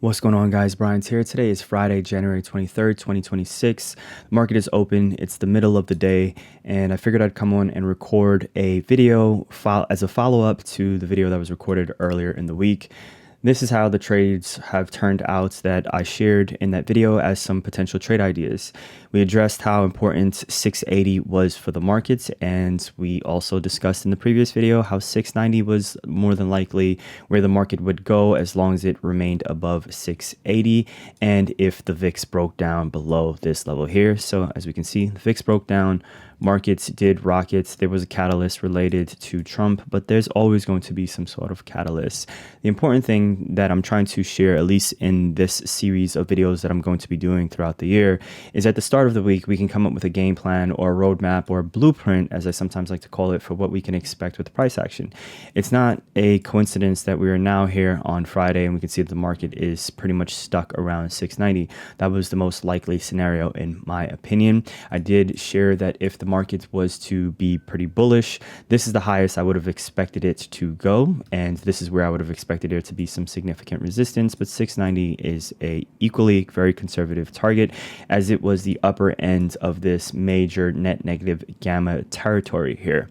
What's going on, guys? Brian's here. Today is Friday, January 23rd, 2026. The market is open. It's the middle of the day, and I figured I'd come on and record a video as a follow-up to the video that was recorded earlier in the week. This is how the trades have turned out that I shared in that video as some potential trade ideas. We addressed how important 680 was for the markets, and we also discussed in the previous video how 690 was more than likely where the market would go as long as it remained above 680 and if the VIX broke down below this level here. So as we can see, the VIX broke down. Markets did rockets. There was a catalyst related to Trump, but there's always going to be some sort of catalyst. The important thing that I'm trying to share, at least in this series of videos that I'm going to be doing throughout the year, is at the start of the week, we can come up with a game plan or a roadmap or a blueprint, as I sometimes like to call it, for what we can expect with price action. It's not a coincidence that we are now here on Friday and we can see that the market is pretty much stuck around 690. That was the most likely scenario in my opinion. I did share that if the market was to be pretty bullish, this is the highest I would have expected it to go, and this is where I would have expected there to be some significant resistance, but 690 is a equally very conservative target, as it was the upper end of this major net negative gamma territory here.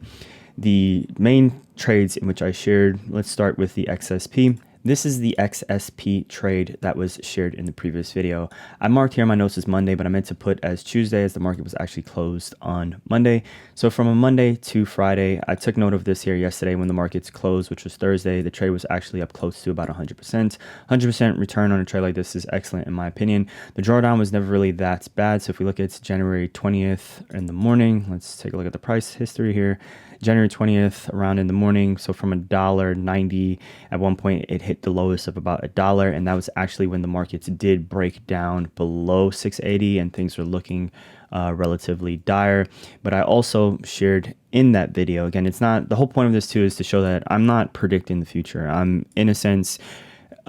The main trades in which I shared, let's start with the XSP. This is the XSP trade that was shared in the previous video. I marked here in my notes as Monday, but I meant to put as Tuesday as the market was actually closed on Monday. So from a Monday to Friday, I took note of this here yesterday when the markets closed, which was Thursday. The trade was actually up close to about 100%. 100% return on a trade like this is excellent in my opinion. The drawdown was never really that bad. So if we look at January 20th in the morning, let's take a look at the price history here. January 20th around in the morning, so from $1.90 at one point it hit the lowest of about $1, and that was actually when the markets did break down below 680 and things were looking relatively dire. But I also shared in that video, again, it's not, the whole point of this too is to show that I'm not predicting the future. I'm in a sense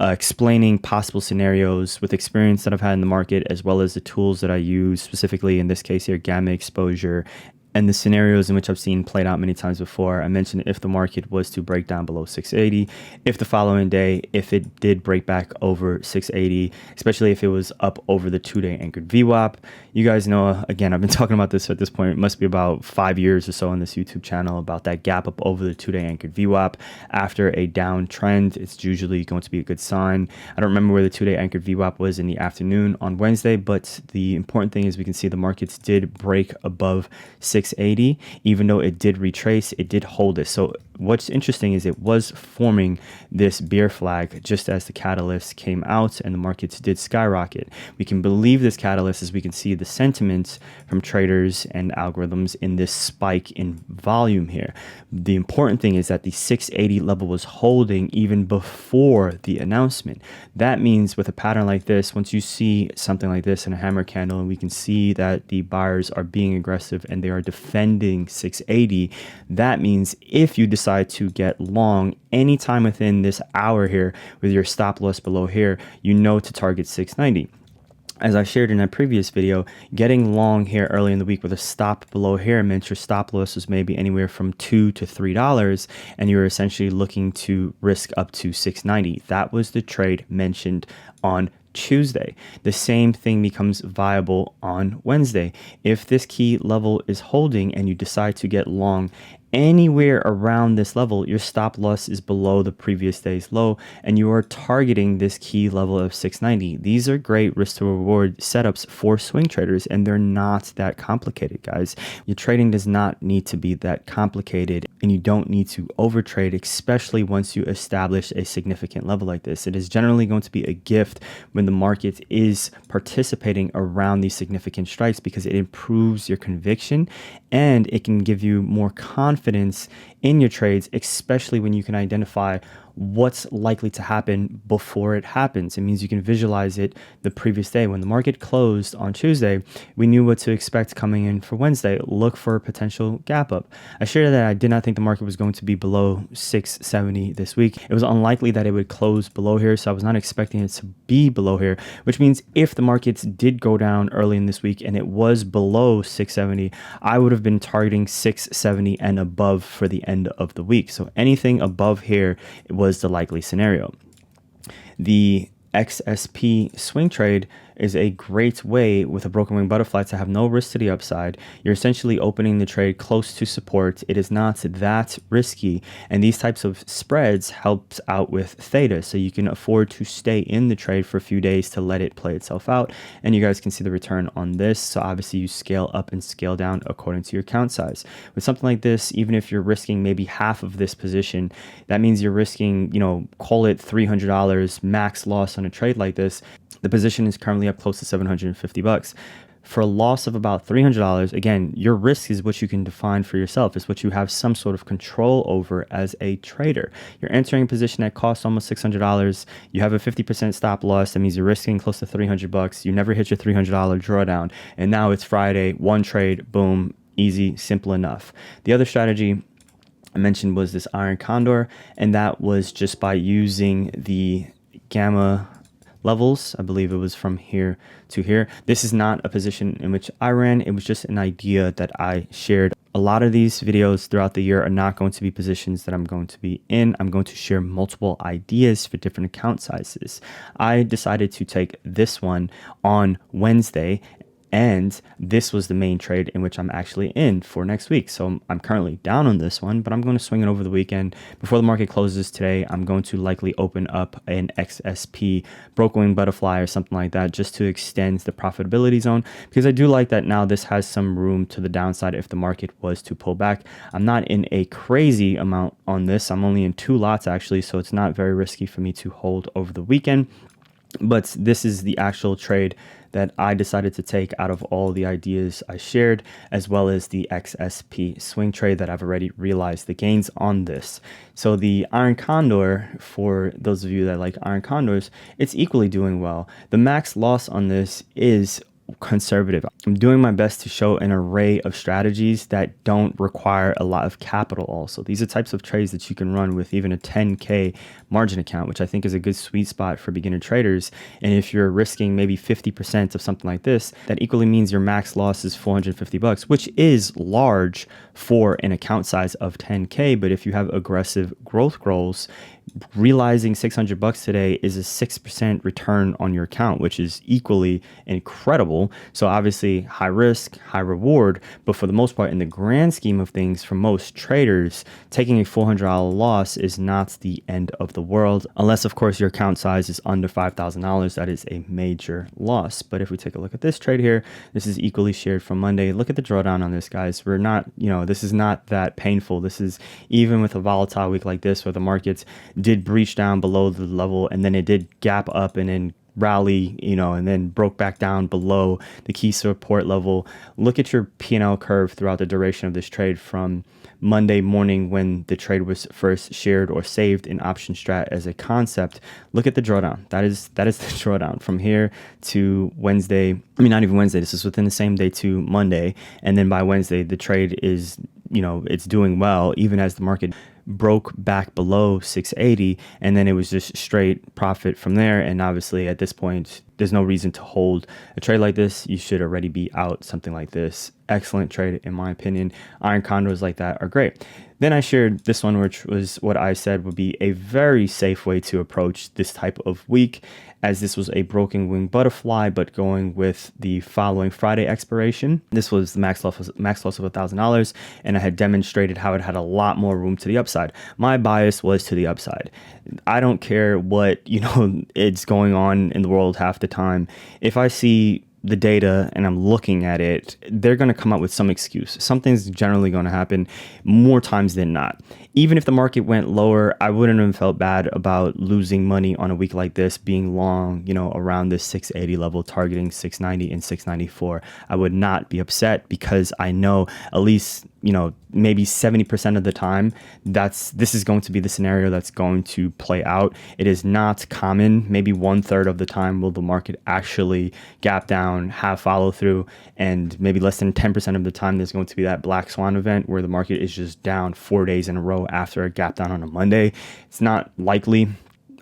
explaining possible scenarios with experience that I've had in the market, as well as the tools that I use, specifically in this case here, gamma exposure, and the scenarios in which I've seen played out many times before. I mentioned if the market was to break down below 680, if the following day, if it did break back over 680, especially if it was up over the 2-day anchored VWAP. You guys know, again, I've been talking about this at this point, it must be about 5 years or so on this YouTube channel, about that gap up over the 2-day anchored VWAP. After a downtrend, it's usually going to be a good sign. I don't remember where the 2-day anchored VWAP was in the afternoon on Wednesday, but the important thing is we can see the markets did break above 680, even though it did retrace, it did hold it. So what's interesting is it was forming this bear flag just as the catalyst came out and the markets did skyrocket. We can believe this catalyst as we can see the sentiment from traders and algorithms in this spike in volume here. The important thing is that the 680 level was holding even before the announcement. That means with a pattern like this, once you see something like this in a hammer candle, and we can see that the buyers are being aggressive and they are defending 680, that means if you decide to get long anytime within this hour here with your stop loss below here, you know to target 690. As I shared in that previous video, getting long here early in the week with a stop below here meant your stop loss was maybe anywhere from $2 to $3, and you're essentially looking to risk up to 690. That was the trade mentioned on Tuesday. The same thing becomes viable on Wednesday. If this key level is holding and you decide to get long anywhere around this level, your stop loss is below the previous day's low and you are targeting this key level of 690. These are great risk to reward setups for swing traders, and they're not that complicated, guys. Your trading does not need to be that complicated, and you don't need to overtrade, especially once you establish a significant level like this. It is generally going to be a gift when the market is participating around these significant strikes, because it improves your conviction and it can give you more confidence in your trades, especially when you can identify what's likely to happen before it happens. It means you can visualize it the previous day. When the market closed on Tuesday, we knew what to expect coming in for Wednesday. Look for a potential gap up. I shared that I did not think the market was going to be below 670 this week. It was unlikely that it would close below here, so I was not expecting it to be below here, which means if the markets did go down early in this week and it was below 670, I would have been targeting 670 and above for the end of the week. So anything above here was the likely scenario. The XSP swing trade is a great way with a broken wing butterfly to have no risk to the upside. You're essentially opening the trade close to support. It is not that risky, and these types of spreads helps out with theta, so you can afford to stay in the trade for a few days to let it play itself out, and you guys can see the return on this. So obviously you scale up and scale down according to your account size. With something like this, even if you're risking maybe half of this position, that means you're risking, call it $300 max loss on a trade like this. The position is currently up close to $750. For a loss of about $300, again, your risk is what you can define for yourself. It's what you have some sort of control over as a trader. You're entering a position that costs almost $600. You have a 50% stop loss. That means you're risking close to $300. You never hit your $300 drawdown. And now it's Friday, one trade, boom, easy, simple enough. The other strategy I mentioned was this iron condor, and that was just by using the gamma levels. I believe it was from here to here. This is not a position in which I ran. It was just an idea that I shared. A lot of these videos throughout the year are not going to be positions that I'm going to be in. I'm going to share multiple ideas for different account sizes. I decided to take this one on Wednesday, and this was the main trade in which I'm actually in for next week. So I'm currently down on this one, but I'm going to swing it over the weekend. Before the market closes today, I'm going to likely open up an XSP broken wing butterfly or something like that, just to extend the profitability zone, because I do like that now this has some room to the downside if the market was to pull back. I'm not in a crazy amount on this. I'm only in 2 lots actually, so it's not very risky for me to hold over the weekend. But this is the actual trade that I decided to take out of all the ideas I shared, as well as the XSP swing trade that I've already realized the gains on this. So the iron condor, for those of you that like iron condors, it's equally doing well. The max loss on this is conservative. I'm doing my best to show an array of strategies that don't require a lot of capital also. These are types of trades that you can run with even a 10K margin account, which I think is a good sweet spot for beginner traders. And if you're risking maybe 50% of something like this, that equally means your max loss is $450, which is large for an account size of 10K. But if you have aggressive growth goals, realizing $600 today is a 6% return on your account, which is equally incredible. So obviously high risk, high reward, but for the most part, in the grand scheme of things, for most traders, taking a $400 loss is not the end of the world, unless of course your account size is under $5,000. That is a major loss. But if we take a look at this trade here, this is equally shared from Monday. Look at the drawdown on this, guys. We're not, this is not that painful. This is even with a volatile week like this, where the markets did breach down below the level, and then it did gap up and then rally, and then broke back down below the key support level. Look at your P&L curve throughout the duration of this trade from Monday morning, when the trade was first shared or saved in option strat as a concept. Look at the drawdown. That is the drawdown from here to Wednesday. I mean, not even Wednesday. This is within the same day to Monday. And then by Wednesday, the trade is, it's doing well, even as the market broke back below 680, and then it was just straight profit from there. And obviously at this point, there's no reason to hold a trade like this. You should already be out something like this. Excellent trade in my opinion. Iron condors like that are great. Then I shared this one, which was what I said would be a very safe way to approach this type of week, as this was a broken wing butterfly, but going with the following Friday expiration. This was the max loss of $1,000, and I had demonstrated how it had a lot more room to the upside. My bias was to the upside. I don't care what, it's going on in the world half the time. If I see the data and I'm looking at it, they're going to come up with some excuse. Something's generally going to happen more times than not. Even if the market went lower, I wouldn't have felt bad about losing money on a week like this, being long, around this 680 level, targeting 690 and 694. I would not be upset, because I know at least, maybe 70% of the time, this is going to be the scenario that's going to play out. It is not common. Maybe 1/3 of the time will the market actually gap down, have follow through, and maybe less than 10% of the time there's going to be that black swan event where the market is just down 4 days in a row after a gap down on a Monday. It's not likely.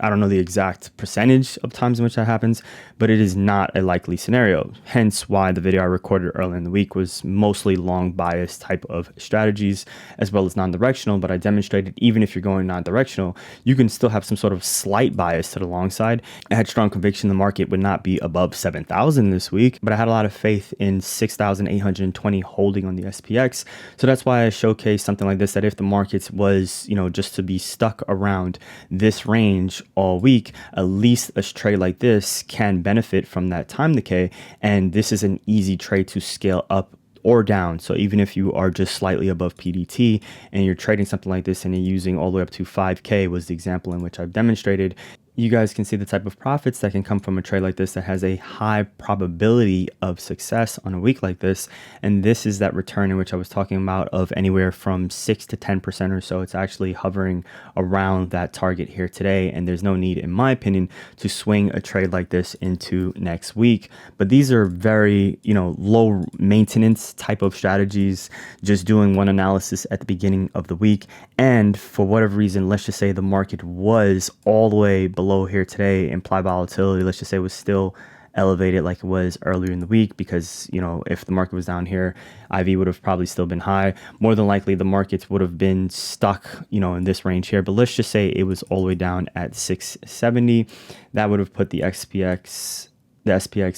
I don't know the exact percentage of times in which that happens, but it is not a likely scenario. Hence why the video I recorded earlier in the week was mostly long bias type of strategies as well as non-directional, but I demonstrated even if you're going non-directional, you can still have some sort of slight bias to the long side. I had strong conviction the market would not be above 7,000 this week, but I had a lot of faith in 6,820 holding on the SPX. So that's why I showcased something like this, that if the market was, just to be stuck around this range all week, at least a trade like this can benefit from that time decay. And this is an easy trade to scale up or down. So even if you are just slightly above PDT and you're trading something like this and you're using all the way up to 5K was the example in which I've demonstrated, you guys can see the type of profits that can come from a trade like this that has a high probability of success on a week like this. And this is that return in which I was talking about of anywhere from 6 to 10% or so. It's actually hovering around that target here today. And there's no need, in my opinion, to swing a trade like this into next week. But these are very, low maintenance type of strategies, just doing one analysis at the beginning of the week. And for whatever reason, let's just say the market was all the way below here today, implied volatility, let's just say, was still elevated like it was earlier in the week, because if the market was down here, IV would have probably still been high. More than likely the markets would have been stuck in this range here, but let's just say it was all the way down at 670. That would have put the SPX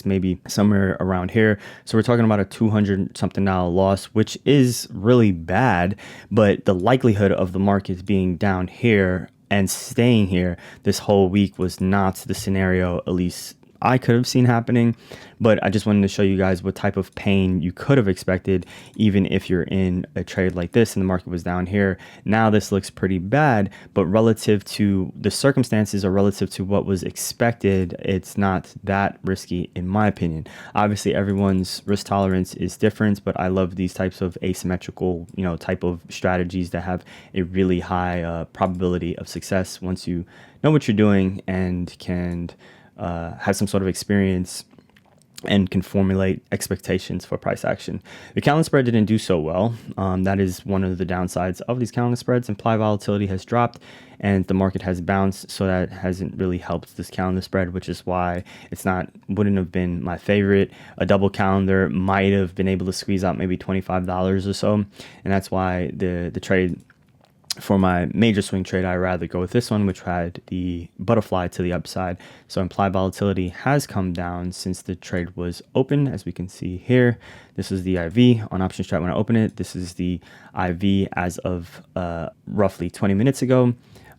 maybe somewhere around here. So we're talking about a $200 something loss, which is really bad, but the likelihood of the markets being down here and staying here this whole week was not the scenario, at least I could have seen happening. But I just wanted to show you guys what type of pain you could have expected, even if you're in a trade like this and the market was down here. Now this looks pretty bad, but relative to the circumstances or relative to what was expected, it's not that risky in my opinion. Obviously everyone's risk tolerance is different, but I love these types of asymmetrical, type of strategies that have a really high probability of success once you know what you're doing and can have some sort of experience and can formulate expectations for price action. The calendar spread didn't do so well. That is one of the downsides of these calendar spreads. Implied volatility has dropped and the market has bounced, so that hasn't really helped this calendar spread, which is why wouldn't have been my favorite. A double calendar might have been able to squeeze out maybe $25 or so, and that's why the trade for my major swing trade, I rather go with this one, which had the butterfly to the upside. So implied volatility has come down since the trade was open, as we can see here. This is the IV on options chart when I open it. This is the IV as of roughly 20 minutes ago.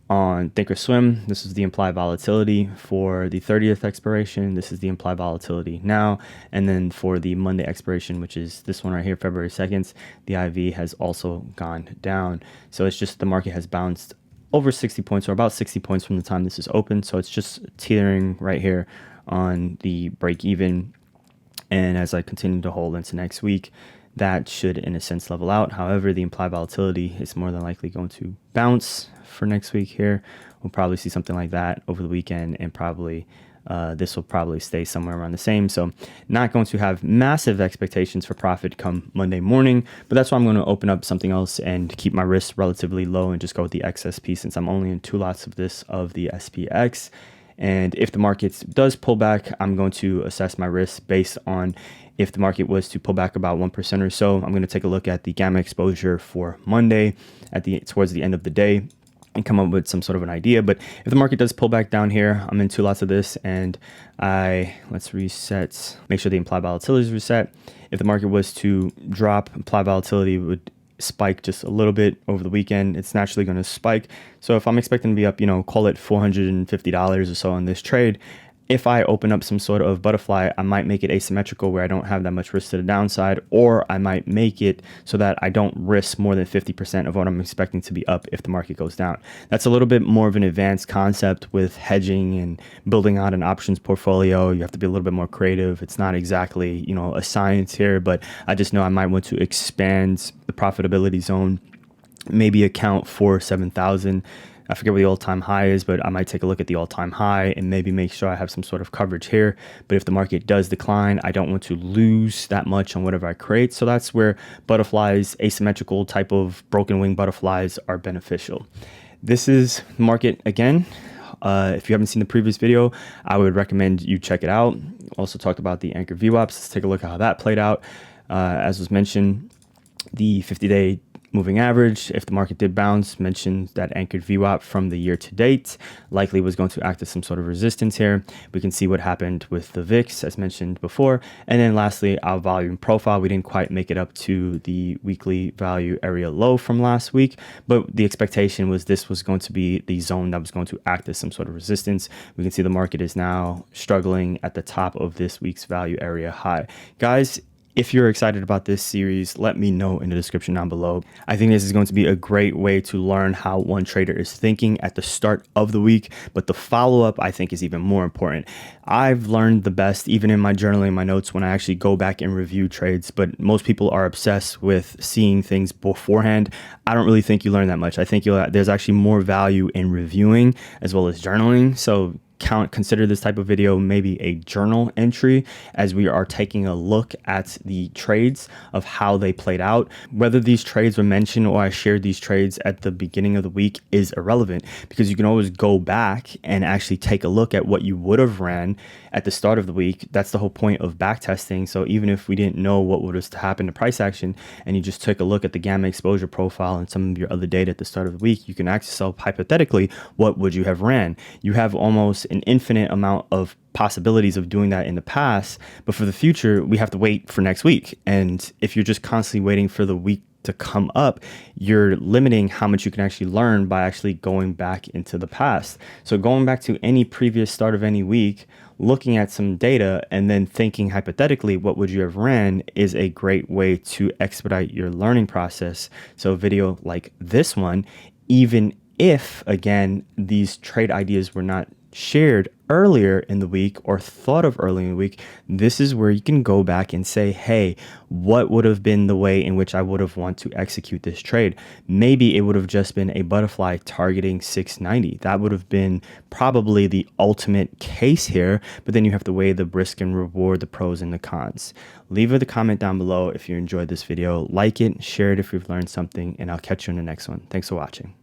On Thinkorswim, this is the implied volatility for the 30th expiration. This is the implied volatility now. And then for the Monday expiration, which is this one right here, February 2nd, the IV has also gone down. So it's just the market has bounced over 60 points, or about 60 points from the time this is open. So it's just teetering right here on the break even. And as I continue to hold into next week, that should in a sense level out. However, the implied volatility is more than likely going to bounce for next week here. We'll probably see something like that over the weekend, and probably this will probably stay somewhere around the same. So not going to have massive expectations for profit come Monday morning, but that's why I'm going to open up something else and keep my risk relatively low and just go with the XSP, since I'm only in 2 lots of this of the SPX. And if the market does pull back, I'm going to assess my risk based on if the market was to pull back about 1% or so. I'm going to take a look at the gamma exposure for Monday towards the end of the day and come up with some sort of an idea. But if the market does pull back down here, I'm in 2 lots of this, and let's reset, make sure the implied volatility is reset. If the market was to drop, implied volatility would spike just a little bit over the weekend. It's naturally going to spike. So if I'm expecting to be up, call it $450 or so on this trade, if I open up some sort of butterfly, I might make it asymmetrical where I don't have that much risk to the downside, or I might make it so that I don't risk more than 50% of what I'm expecting to be up if the market goes down. That's a little bit more of an advanced concept with hedging and building out an options portfolio. You have to be a little bit more creative. It's not exactly, a science here, but I just know I might want to expand the profitability zone, maybe account for 7,000. I forget what the all-time high is, but I might take a look at the all-time high and maybe make sure I have some sort of coverage here. But if the market does decline, I don't want to lose that much on whatever I create. So that's where butterflies, asymmetrical type of broken wing butterflies, are beneficial. This is market again, If you haven't seen the previous video, I would recommend you check it out. Also talked about the anchored VWAPs. Let's take a look at how that played out. As was mentioned, the 50-day moving average, if the market did bounce, mentioned that anchored VWAP from the year to date likely was going to act as some sort of resistance here. We can see what happened with the VIX as mentioned before. And then lastly, our volume profile. We didn't quite make it up to the weekly value area low from last week, but the expectation was this was going to be the zone that was going to act as some sort of resistance. We can see the market is now struggling at the top of this week's value area high. Guys, if you're excited about this series, let me know in the description down below. I think this is going to be a great way to learn how one trader is thinking at the start of the week, but the follow-up I think is even more important. I've learned the best even in my journaling, my notes, when I actually go back and review trades, but most people are obsessed with seeing things beforehand. I don't really think you learn that much. I think there's actually more value in reviewing as well as journaling. So consider this type of video maybe a journal entry, as we are taking a look at the trades of how they played out. Whether these trades were mentioned or I shared these trades at the beginning of the week is irrelevant, because you can always go back and actually take a look at what you would have ran at the start of the week. That's the whole point of back testing. So even if we didn't know what would have happened to price action and you just took a look at the gamma exposure profile and some of your other data at the start of the week, you can ask yourself hypothetically, what would you have ran? You have almost an infinite amount of possibilities of doing that in the past, but for the future, we have to wait for next week. And if you're just constantly waiting for the week to come up, you're limiting how much you can actually learn by actually going back into the past. So going back to any previous start of any week, looking at some data and then thinking hypothetically, what would you have ran, is a great way to expedite your learning process. So a video like this one, even if again, these trade ideas were not shared earlier in the week or thought of early in the week, this is where you can go back and say, hey, what would have been the way in which I would have want to execute this trade? Maybe it would have just been a butterfly targeting 690. That would have been probably the ultimate case here, but then you have to weigh the risk and reward, the pros and the cons. Leave a comment down below if you enjoyed this video, like it, share it if you've learned something, and I'll catch you in the next one. Thanks for watching.